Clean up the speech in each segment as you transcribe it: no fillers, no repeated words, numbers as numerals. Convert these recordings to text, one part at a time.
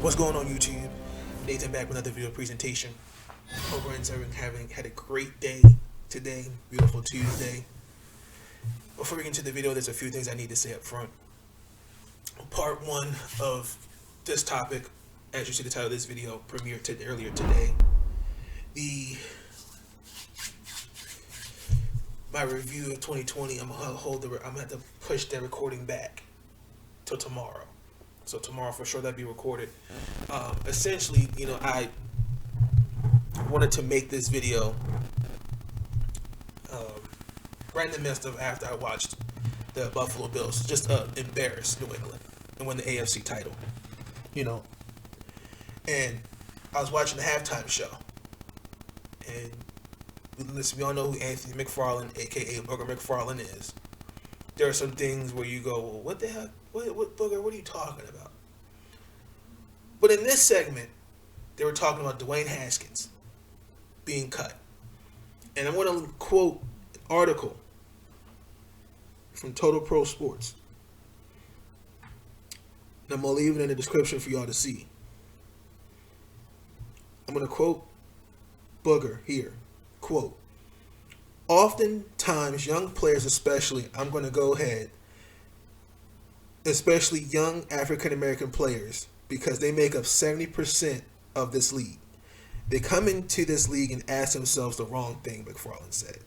What's going on YouTube? Nathan back with another video presentation. Hope everyone's having had a great day today. Beautiful Tuesday. Before we get into the video, there's a few things I need to say up front. Part one of this topic, as you see the title of this video, premiered earlier today. My review of 2020. I'm gonna have to push the recording back till tomorrow. So tomorrow for sure that'll be recorded. Essentially, I wanted to make this video right in the midst of after I watched the Buffalo Bills just embarrass New England and win the AFC title. And I was watching the halftime show, and listen, we all know who Anthony McFarland, aka Booger McFarland, is. There are some things where you go, well, what the heck? What Booger? What are you talking about? But in this segment, they were talking about Dwayne Haskins being cut. And I'm going to quote an article from Total Pro Sports. And I'm going to leave it in the description for y'all to see. I'm going to quote Booger here. Quote, oftentimes young players especially young African American players, because they make up 70% of this league. They come into this league and ask themselves the wrong thing, McFarland said.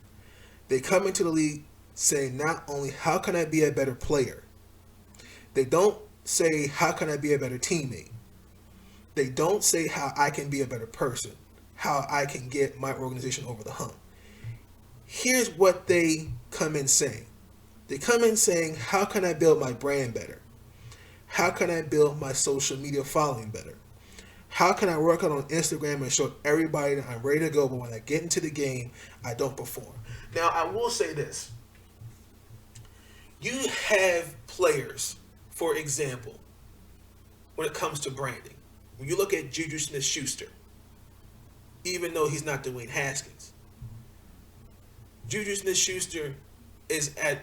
They come into the league saying not only how can I be a better player, they don't say how can I be a better teammate. They don't say how I can be a better person, how I can get my organization over the hump. Here's what they come in saying. They come in saying, how can I build my brand better? How can I build my social media following better? How can I work out on Instagram and show everybody that I'm ready to go, but when I get into the game, I don't perform? Now, I will say this. You have players, for example, when it comes to branding. When you look at Juju Smith-Schuster, even though he's not Dwayne Haskins, Juju Smith-Schuster is at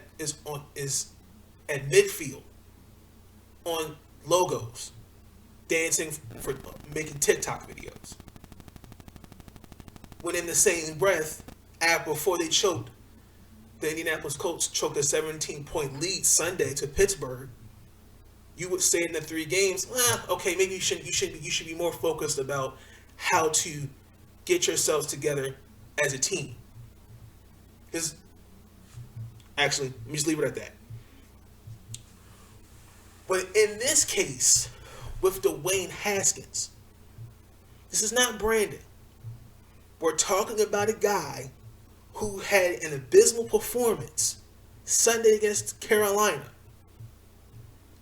midfield on logos, dancing for making TikTok videos. When in the same breath, before they choked, the Indianapolis Colts choked a 17-point lead Sunday to Pittsburgh, you would say in the 3 games, okay, maybe you should be more focused about how to get yourselves together as a team. Actually, let me just leave it at that. But in this case, with Dwayne Haskins, this is not branding. We're talking about a guy who had an abysmal performance Sunday against Carolina.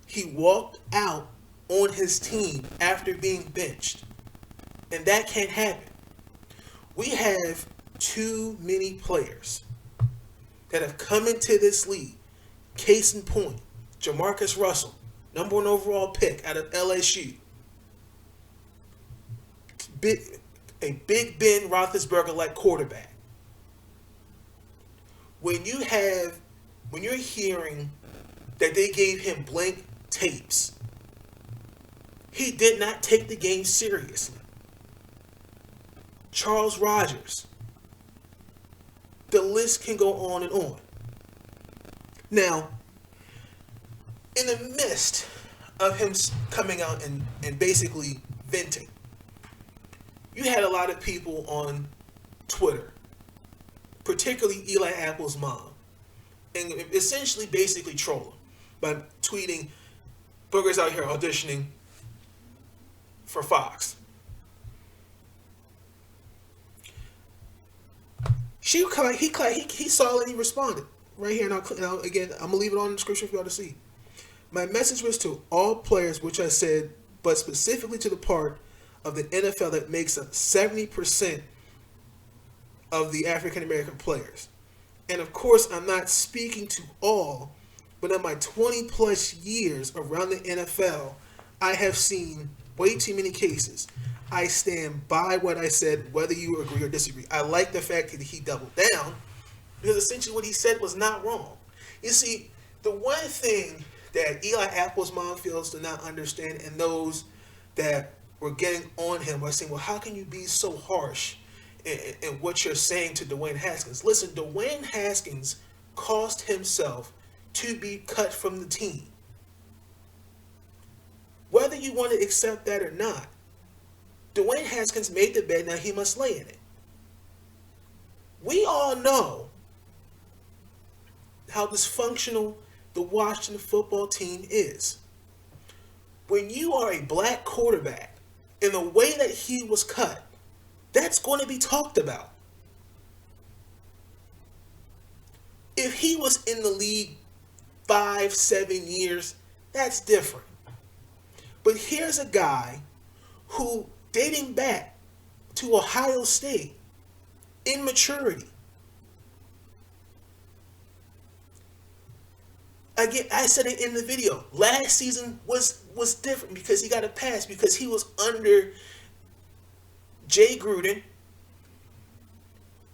He walked out on his team after being benched. And that can't happen. We have too many players that have come into this league. Case in point, Jamarcus Russell, number 1 overall pick out of LSU. A Big Ben Roethlisberger-like quarterback. When you're hearing that they gave him blank tapes, he did not take the game seriously. Charles Rogers. The list can go on and on. Now, in the midst of him coming out and basically venting, you had a lot of people on Twitter, particularly Eli Apple's mom, and essentially basically troll him by tweeting, Booger's out here auditioning for Fox. He saw it and he responded. Right here, and again, I'm going to leave it on the description for y'all to see. My message was to all players, which I said, but specifically to the part of the NFL that makes up 70% of the African American players. And of course, I'm not speaking to all, but in my 20 plus years around the NFL, I have seen way too many cases. I stand by what I said, whether you agree or disagree. I like the fact that he doubled down, because essentially what he said was not wrong. You see, the one thing that Eli Apple's mom fails to not understand, and those that were getting on him by saying, well, how can you be so harsh in what you're saying to Dwayne Haskins? Listen, Dwayne Haskins caused himself to be cut from the team. Whether you want to accept that or not, Dwayne Haskins made the bed, now he must lay in it. We all know how dysfunctional the Washington football team is. When you are a black quarterback, in the way that he was cut, that's going to be talked about. If he was in the league 5-7 years, that's different. But here's a guy who, dating back to Ohio State, immaturity. Again, I said it in the video. Last season was different because he got a pass because he was under Jay Gruden,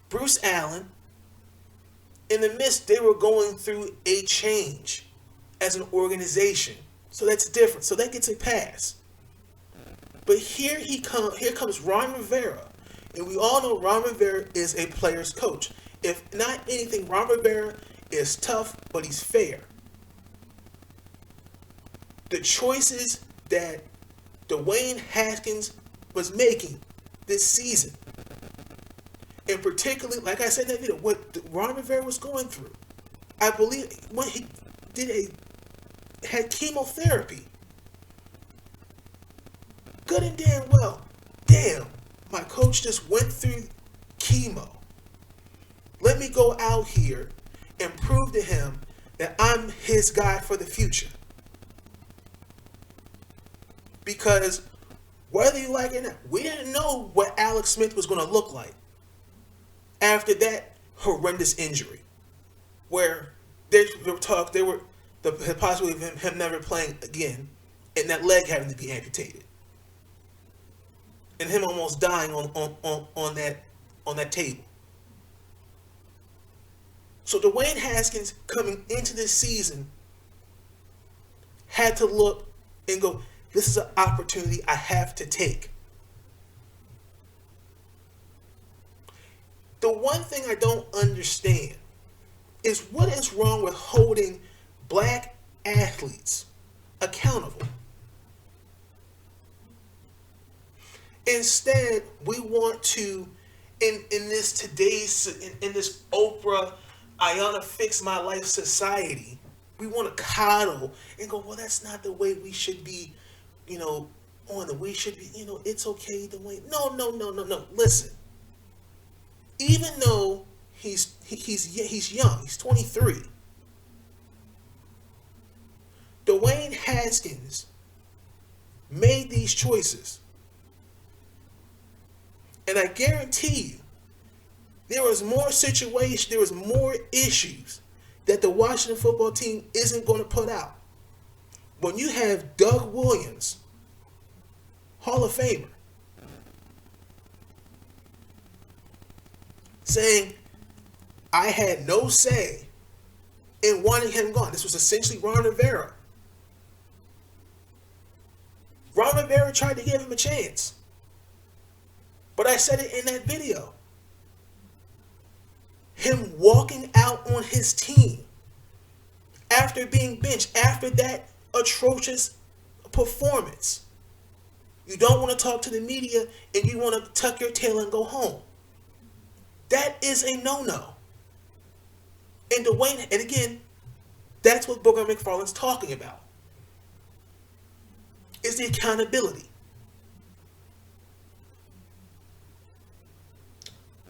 Bruce Allen. In the midst, they were going through a change as an organization. So that's different. So that gets a pass. But here comes Ron Rivera. And we all know Ron Rivera is a player's coach. If not anything, Ron Rivera is tough, but he's fair. The choices that Dwayne Haskins was making this season, and particularly, like I said in that video, what Ron Rivera was going through, I believe when he had chemotherapy, good and damn well, damn, my coach just went through chemo. Let me go out here and prove to him that I'm his guy for the future. Because whether you like it or not, we didn't know what Alex Smith was going to look like after that horrendous injury, where there were the possibility of him never playing again, and that leg having to be amputated, and him almost dying on that table. So Dwayne Haskins coming into this season had to look and go, this is an opportunity I have to take. The one thing I don't understand is what is wrong with holding black athletes accountable. Instead, we want to, in this Oprah, Ayanna Fix My Life society, we want to coddle and go, well, that's not the way we should be, we should be, it's okay the way. No. Listen, even though he's young, he's 23. Dwayne Haskins made these choices. And I guarantee you, there was more issues that the Washington football team isn't going to put out. When you have Doug Williams, Hall of Famer, saying, I had no say in wanting him gone. This was essentially Ron Rivera. Ron Rivera tried to give him a chance. But I said it in that video. Him walking out on his team after being benched, after that atrocious performance. You don't want to talk to the media and you want to tuck your tail and go home. That is a no-no. And Dwayne, and again, that's what Booger McFarland's talking about. Is the accountability.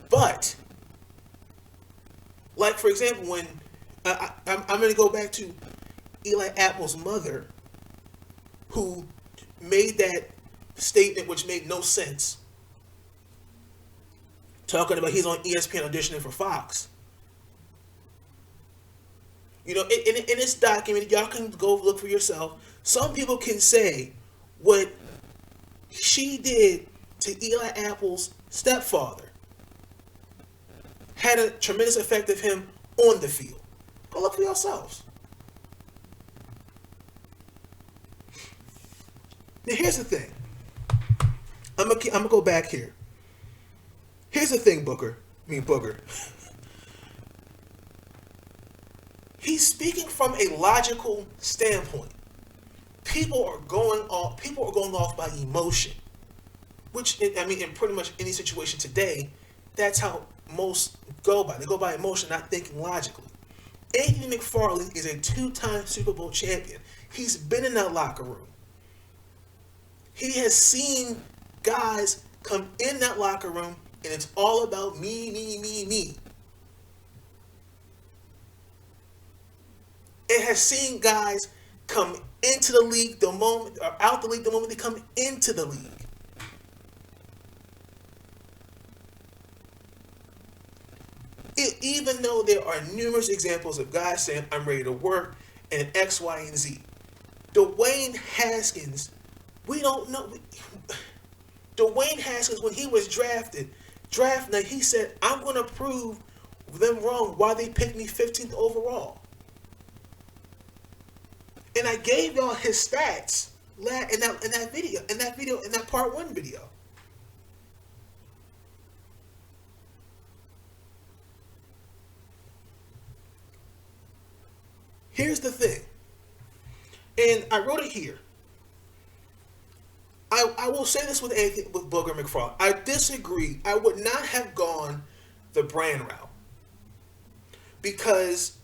But, like for example, when I'm going to go back to Eli Apple's mother, who made that statement which made no sense, talking about he's on ESPN auditioning for Fox. In this document, y'all can go look for yourself. Some people can say what she did to Eli Apple's stepfather had a tremendous effect of him on the field. Go look for yourselves. Now here's the thing. I'm gonna go back here. Here's the thing, Booger. He's speaking from a logical standpoint. People are going off by emotion, which I mean, in pretty much any situation today, that's how most go by. They go by emotion, not thinking logically. Anthony McFarland is a two-time Super Bowl champion. He's been in that locker room. He has seen guys come in that locker room, and it's all about me, me, me, me. It has seen guys come into the league the moment, or out the league the moment they come into the league. Even though there are numerous examples of guys saying, I'm ready to work, and X, Y, and Z. Dwayne Haskins, we don't know. Dwayne Haskins, when he was drafted, draft night, he said, I'm going to prove them wrong why they picked me 15th overall. And I gave y'all his stats in that part 1 video. Here's the thing, and I wrote it here. I will say this with Booger McFarland. I disagree. I would not have gone the brand route because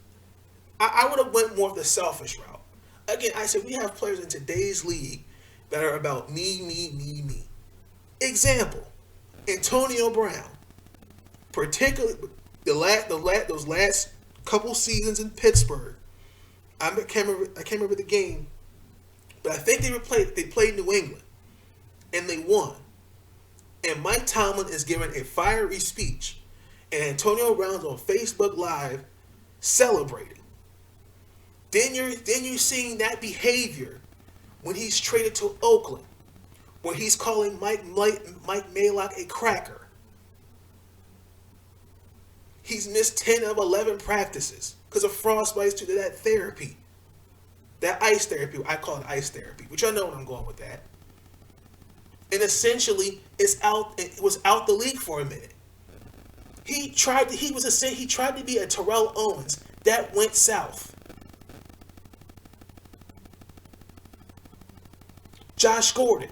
I would have went more of the selfish route. Again, I said we have players in today's league that are about me, me, me, me. Example, Antonio Brown, particularly those last couple seasons in Pittsburgh. I can't remember the game, but I think they played New England, and they won. And Mike Tomlin is giving a fiery speech, and Antonio Brown's on Facebook Live celebrating. Then you're seeing that behavior when he's traded to Oakland, where he's calling Mike Mayock a cracker. He's missed 10 of 11 practices because of frostbite due to that therapy. That ice therapy. I call it ice therapy, which I know where I'm going with that. And essentially, it was out the league for a minute. He tried to be a Terrell Owens. That went south. Josh Gordon.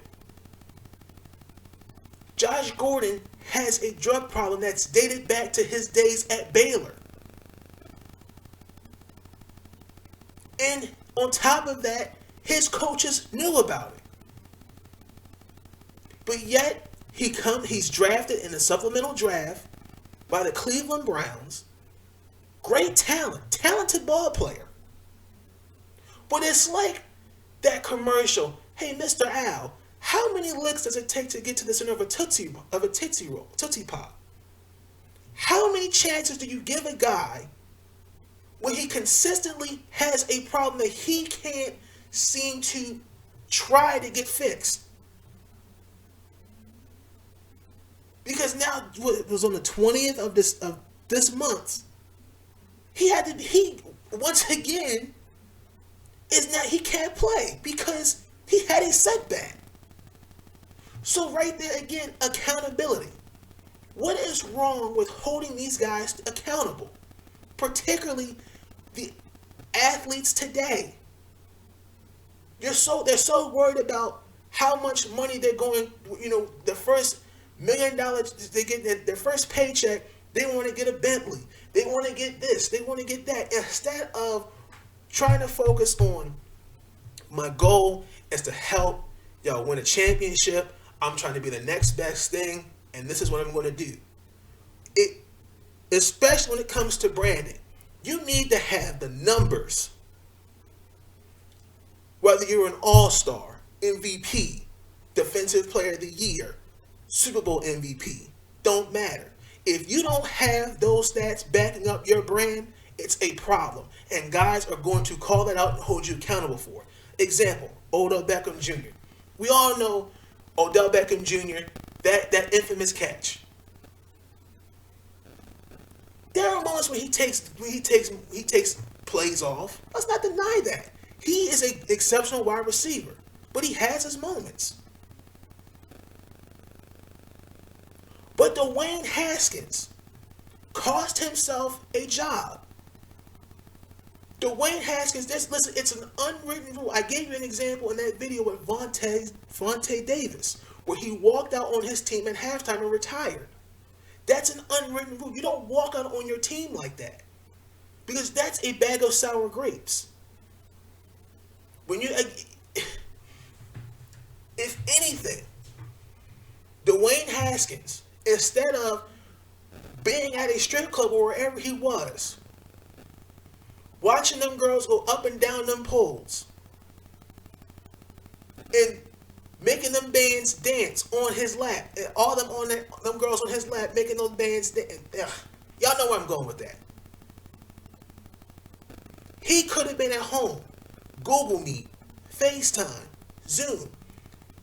Josh Gordon has a drug problem that's dated back to his days at Baylor. And on top of that, his coaches knew about it. But yet, he's drafted in a supplemental draft by the Cleveland Browns. Great talent, talented ball player. But it's like that commercial, hey, Mr. Al, how many licks does it take to get to the center of a Tootsie Pop? How many chances do you give a guy when he consistently has a problem that he can't seem to try to get fixed? Because now it was on the 20th of this month. He once again is now he can't play because he had a setback. So right there again, accountability. What is wrong with holding these guys accountable? Particularly the athletes today. They're so worried about how much money they're going, the first $1 million they get, their first paycheck, they want to get a Bentley. They want to get this. They want to get that. Instead of trying to focus on my goal is to help y'all win a championship. I'm trying to be the next best thing, and this is what I'm going to do. Especially when it comes to branding, you need to have the numbers. Whether you're an all-star, MVP, Defensive Player of the Year, Super Bowl MVP, don't matter. If you don't have those stats backing up your brand, it's a problem. And guys are going to call that out and hold you accountable for it. Example, Odell Beckham Jr. We all know Odell Beckham Jr., that infamous catch. There are moments where he takes plays off. Let's not deny that. He is an exceptional wide receiver, but he has his moments. But Dwayne Haskins cost himself a job. Dwayne Haskins, listen, it's an unwritten rule. I gave you an example in that video with Vontae Davis, where he walked out on his team at halftime and retired. That's an unwritten rule. You don't walk out on your team like that, because that's a bag of sour grapes. When you, if anything, Dwayne Haskins, instead of being at a strip club or wherever he was, watching them girls go up and down them poles and making them bands dance on his lap, and all them on that, them girls on his lap making those bands dance. Y'all know where I'm going with that. He could have been at home, Google Meet, FaceTime, Zoom,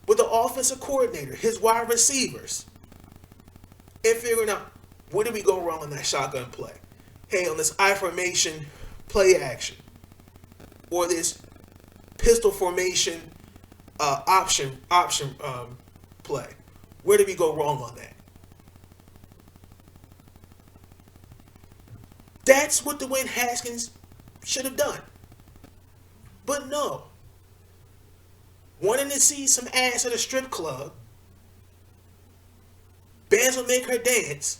with the offensive coordinator, his wide receivers, and figuring out, where did we go wrong on that shotgun play? Hey, on this I formation play action, or this pistol formation option play, where did we go wrong on that? That's what Dwayne Haskins should have done. But no. Wanting to see some ass at a strip club, bands will make her dance,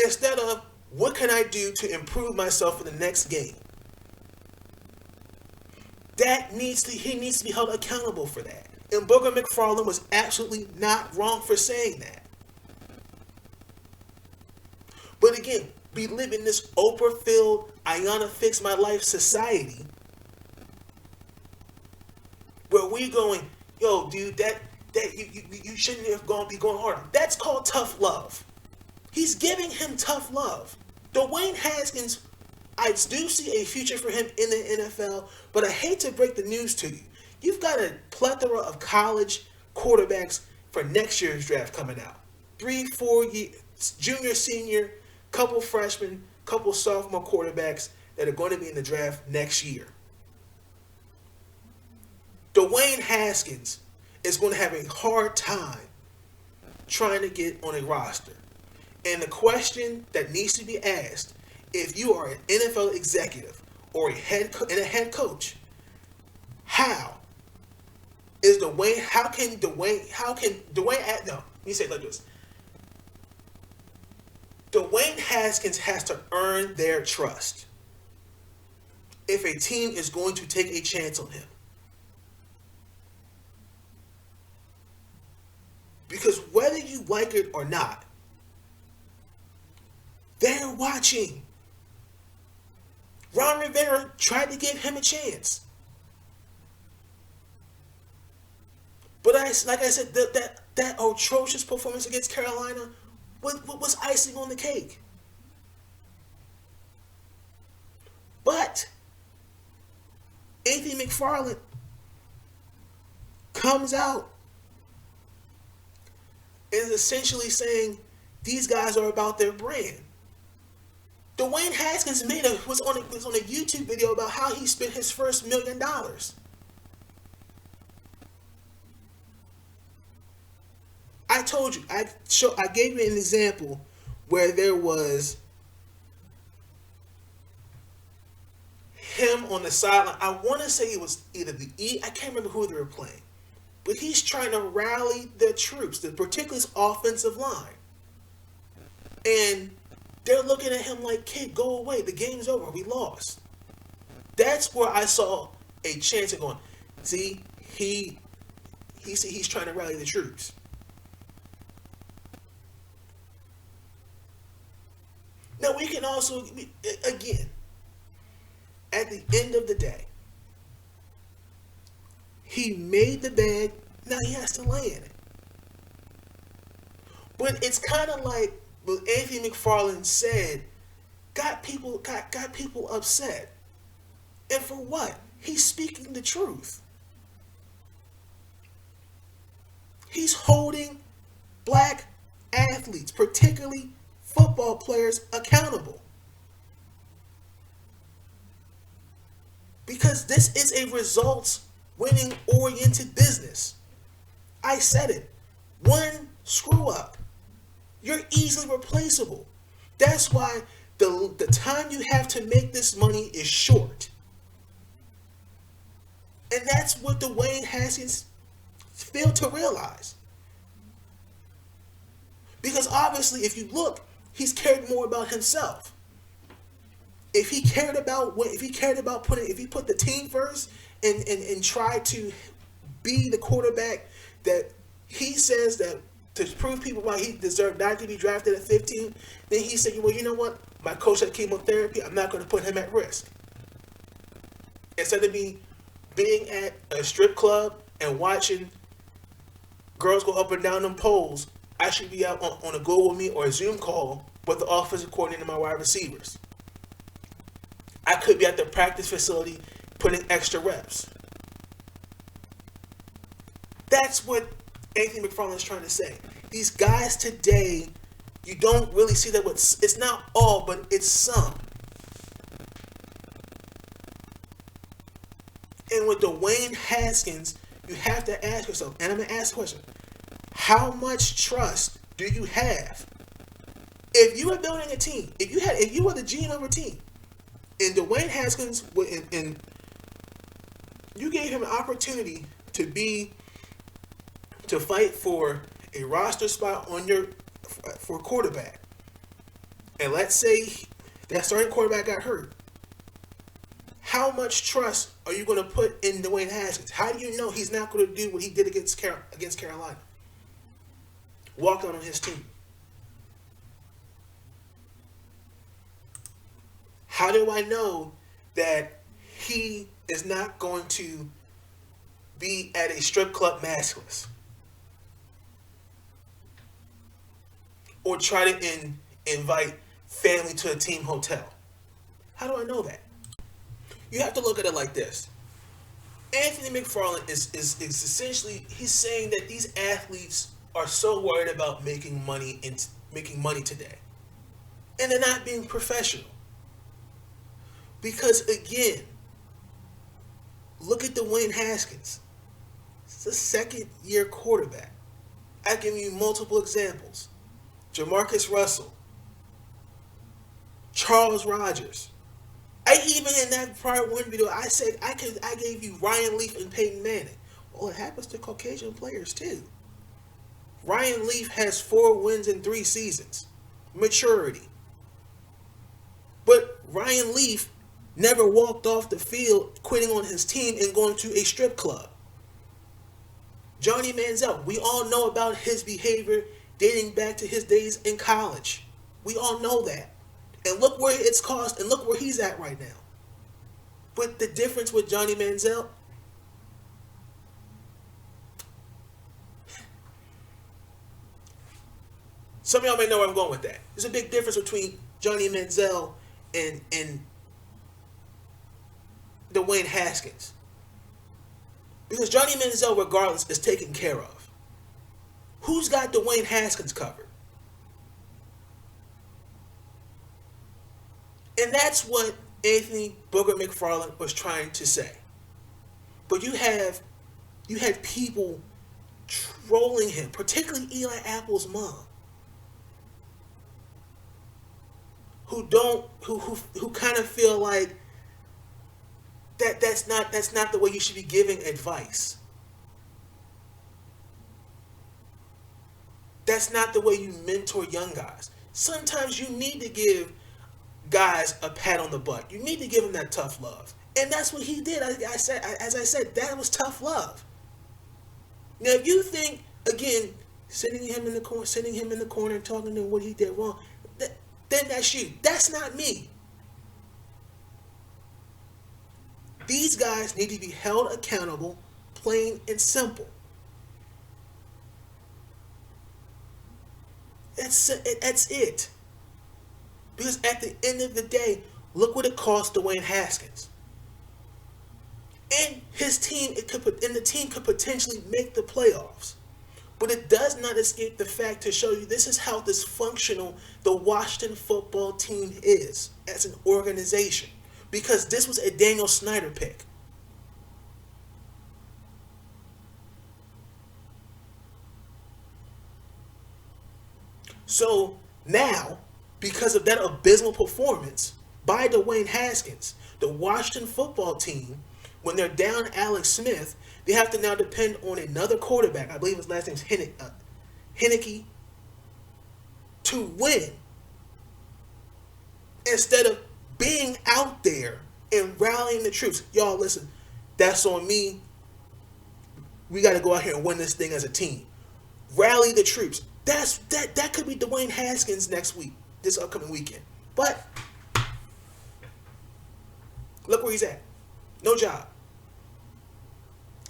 instead of, what can I do to improve myself for the next game? He needs to be held accountable for that. And Booger McFarland was absolutely not wrong for saying that. But again, we live in this Oprah-filled, Ayanna fix my life society, where we going, yo, dude, that you shouldn't have be going harder. That's called tough love. He's giving him tough love. Dwayne Haskins, I do see a future for him in the NFL, but I hate to break the news to you. You've got a plethora of college quarterbacks for next year's draft coming out. 3-4 years, junior, senior, couple freshmen, couple sophomore quarterbacks that are going to be in the draft next year. Dwayne Haskins is going to have a hard time trying to get on a roster. And the question that needs to be asked, if you are an NFL executive or a head coach, how can Dwayne, let me say it like this. Dwayne Haskins has to earn their trust if a team is going to take a chance on him. Because whether you like it or not, they're watching. Ron Rivera tried to give him a chance. But like I said, that atrocious performance against Carolina was icing on the cake. But Anthony McFarland comes out and is essentially saying these guys are about their brand. Dwayne Haskins was on a YouTube video about how he spent his first $1 million. I told you, I gave you an example where there was him on the sideline. I want to say it was either I can't remember who they were playing, but he's trying to rally the troops, particularly his offensive line, and they're looking at him like, kid, go away. The game's over. We lost. That's where I saw a chance of going, see, he's trying to rally the troops. Now, we can also, again, at the end of the day, he made the bed, now he has to lay in it. But it's kind of like what Anthony McFarland said, got people upset. And for what? He's speaking the truth. He's holding black athletes, particularly football players, accountable. Because this is a results-winning oriented business. I said it. One screw up, you're easily replaceable. That's why the time you have to make this money is short. And that's what Dwayne Haskins failed to realize. Because obviously, if you look, he's cared more about himself. If he put the team first and tried to be the quarterback that he says that to prove people why he deserved not to be drafted at 15, then he said, well, you know what? My coach had chemotherapy. I'm not going to put him at risk. Instead of me being at a strip club and watching girls go up and down them poles, I should be out on a Google Meet or a Zoom call with the offensive coordinator and my wide receivers. I could be at the practice facility putting extra reps. That's what Anthony McFarland is trying to say. These guys today, you don't really see that. It's not all, but it's some. And with Dwayne Haskins, you have to ask yourself, and I'm going to ask the question, how much trust do you have? If you were building a team, if you were the GM of a team, and Dwayne Haskins, and you gave him an opportunity to fight for a roster spot for a quarterback, and let's say that starting quarterback got hurt, how much trust are you going to put in Dwayne Haskins? How do you know he's not going to do what he did against Carolina? Walk out on his team. How do I know that he is not going to be at a strip club maskless? Or try to invite family to a team hotel? How do I know that? You have to look at it like this. Anthony McFarland is essentially, he's saying that these athletes are so worried about making money today. And they're not being professional. Because again, look at Dwayne Haskins. It's a second-year quarterback. I give you multiple examples. Jamarcus Russell, Charles Rogers. I even in that prior one video, I said I gave you Ryan Leaf and Peyton Manning. Well, it happens to Caucasian players too. Ryan Leaf has 4 wins in 3 seasons. Maturity. But Ryan Leaf never walked off the field quitting on his team and going to a strip club. Johnny Manziel, we all know about his behavior dating back to his days in college. We all know that. And look where it's cost, and look where he's at right now. But the difference with Johnny Manziel, some of y'all may know where I'm going with that. There's a big difference between Johnny Manziel and Dwayne Haskins. Because Johnny Manziel, regardless, is taken care of. Who's got Dwayne Haskins covered? And that's what Anthony Booger McFarland was trying to say. But you had people trolling him, particularly Eli Apple's mom, who kind of feel like that's not the way you should be giving advice. That's not the way you mentor young guys. Sometimes you need to give guys a pat on the butt. You need to give them that tough love. And that's what he did. As I said, that was tough love. Now, if you think, again, sitting him in the corner and talking to him what he did wrong, then that's you. That's not me. These guys need to be held accountable, plain and simple. That's it. Because at the end of the day, look what it cost Dwayne Haskins. And his team, the team could potentially make the playoffs. But it does not escape the fact to show you this is how dysfunctional the Washington football team is as an organization. Because this was a Daniel Snyder pick. So now, because of that abysmal performance by Dwayne Haskins, the Washington football team, when they're down Alex Smith, they have to now depend on another quarterback. I believe his last name's Heineke, to win, instead of being out there and rallying the troops. Y'all, listen, that's on me. We got to go out here and win this thing as a team. Rally the troops. That could be Dwayne Haskins next week, this upcoming weekend. But look where he's at. No job.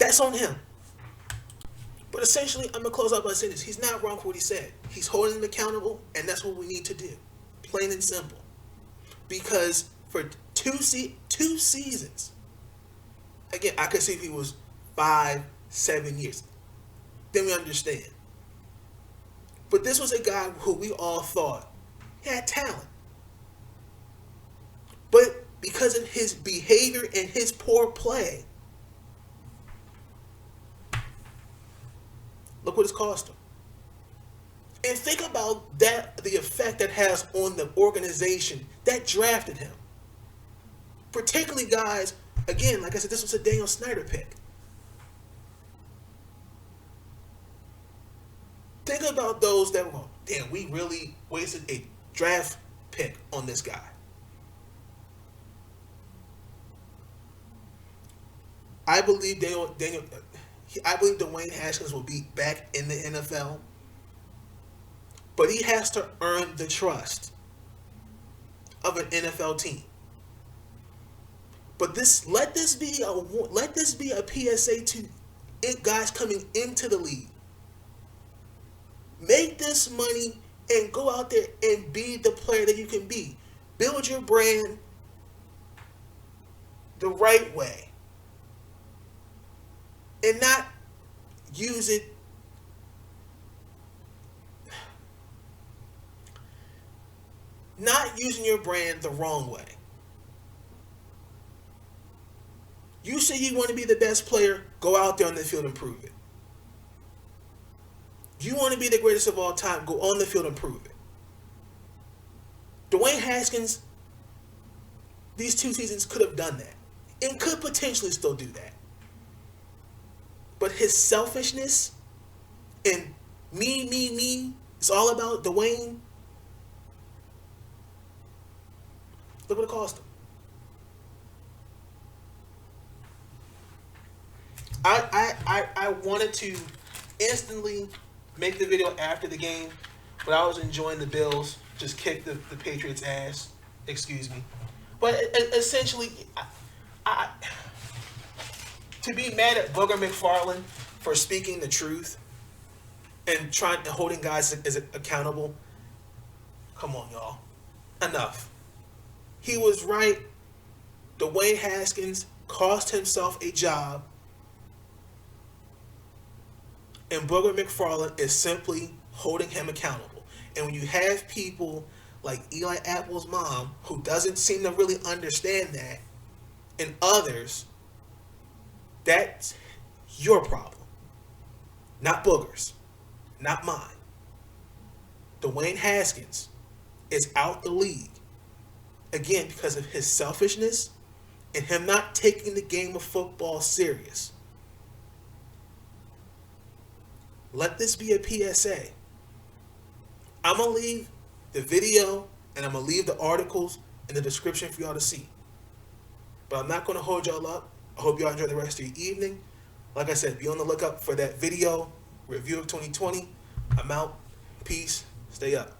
That's on him. But essentially, I'm going to close out by saying this. He's not wrong for what he said. He's holding them accountable, and that's what we need to do. Plain and simple. Because for two seasons, again, I could see if he was 5-7 years. Then we understand. But this was a guy who we all thought had talent. But because of his behavior and his poor play, look what it's cost him. And think about that, the effect that has on the organization that drafted him. Particularly guys, again, like I said, this was a Daniel Snyder pick. Think about those that were, damn, we really wasted a draft pick on this guy. I believe Dwayne Haskins will be back in the NFL, but he has to earn the trust of an NFL team. But let this be a PSA to guys coming into the league. Make this money and go out there and be the player that you can be. Build your brand the right way. And not use it not using your brand the wrong way. You say you want to be the best player, go out there on the field and prove it. You want to be the greatest of all time, go on the field and prove it. Dwayne Haskins, these 2 seasons could have done that and could potentially still do that. But his selfishness and me, it's all about Dwayne. Look what it cost him. I wanted to instantly make the video after the game, but I was enjoying the Bills just kick the Patriots' ass. Excuse me. But essentially, to be mad at Booger McFarland for speaking the truth and holding guys as accountable, come on, y'all. Enough. He was right. Dwayne Haskins cost himself a job, and Booger McFarland is simply holding him accountable. And when you have people like Eli Apple's mom, who doesn't seem to really understand that, and others, that's your problem. Not Booger's. Not mine. Dwayne Haskins is out the league. Again, because of his selfishness and him not taking the game of football serious. Let this be a PSA. I'm going to leave the video and I'm going to leave the articles in the description for y'all to see. But I'm not going to hold y'all up. I hope y'all enjoy the rest of your evening. Like I said, be on the lookout for that video review of 2020. I'm out. Peace. Stay up.